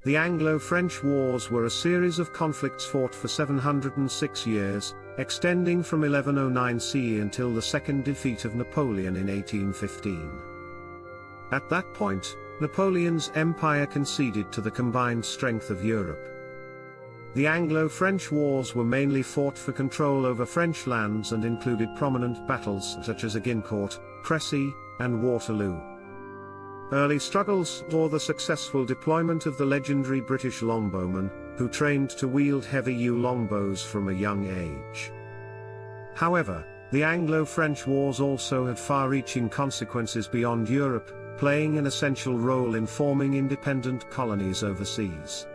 The Anglo-French Wars were a series of conflicts fought for 706 years, extending from 1109 CE until the second defeat of Napoleon in 1815. At that point, Napoleon's empire conceded to the combined strength of Europe. The Anglo-French Wars were mainly fought for control over French lands and included prominent battles such as Agincourt, Crécy, and Waterloo. Early struggles saw the successful deployment of the legendary British longbowmen, who trained to wield heavy yew longbows from a young age. However, the Anglo-French Wars also had far-reaching consequences beyond Europe, playing an essential role in forming independent colonies overseas.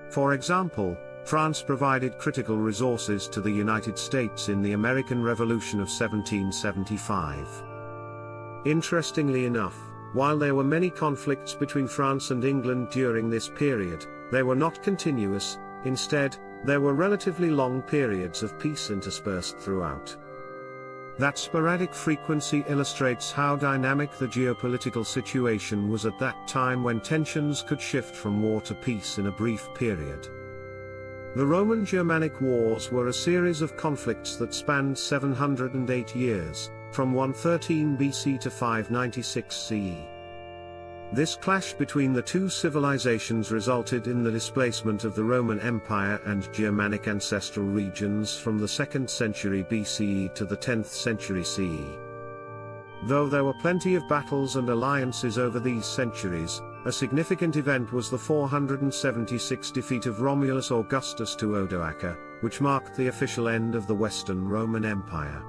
For example, France provided critical resources to the United States in the American Revolution of 1775. Interestingly enough, while there were many conflicts between France and England during this period, they were not continuous. Instead, there were relatively long periods of peace interspersed throughout. That sporadic frequency illustrates how dynamic the geopolitical situation was at that time, when tensions could shift from war to peace in a brief period. The Roman-Germanic Wars were a series of conflicts that spanned 708 years, from 113 BC to 596 CE. This clash between the two civilizations resulted in the displacement of the Roman Empire and Germanic ancestral regions from the 2nd century BCE to the 10th century CE. Though there were plenty of battles and alliances over these centuries, a significant event was the 476 defeat of Romulus Augustus to Odoacer, which marked the official end of the Western Roman Empire.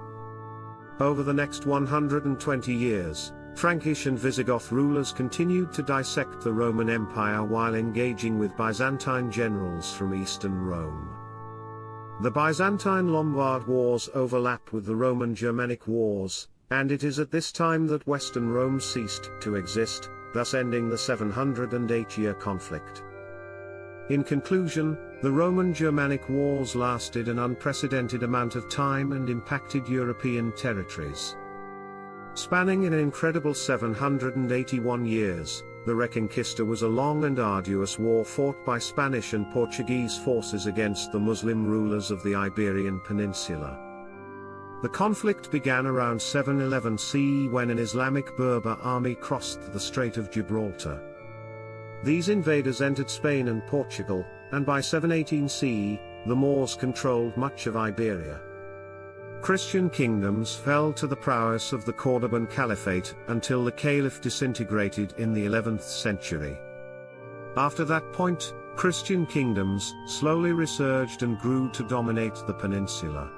Over the next 120 years, Frankish and Visigoth rulers continued to dissect the Roman Empire while engaging with Byzantine generals from eastern Rome. The Byzantine-Lombard Wars overlap with the Roman-Germanic Wars, and it is at this time that Western Rome ceased to exist, thus ending the 708-year conflict. In conclusion, the Roman-Germanic Wars lasted an unprecedented amount of time and impacted European territories. Spanning an incredible 781 years, the Reconquista was a long and arduous war fought by Spanish and Portuguese forces against the Muslim rulers of the Iberian Peninsula. The conflict began around 711 CE when an Islamic Berber army crossed the Strait of Gibraltar. These invaders entered Spain and Portugal, and by 718 CE, the Moors controlled much of Iberia. Christian kingdoms fell to the prowess of the Cordoban Caliphate until the Caliph disintegrated in the 11th century. After that point, Christian kingdoms slowly resurged and grew to dominate the peninsula.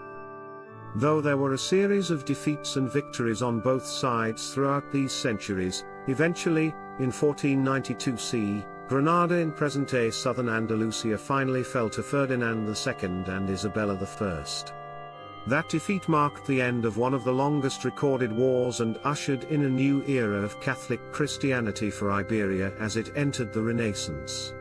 Though there were a series of defeats and victories on both sides throughout these centuries, eventually, in 1492 CE, Granada in present-day southern Andalusia finally fell to Ferdinand II and Isabella I. That defeat marked the end of one of the longest recorded wars and ushered in a new era of Catholic Christianity for Iberia as it entered the Renaissance.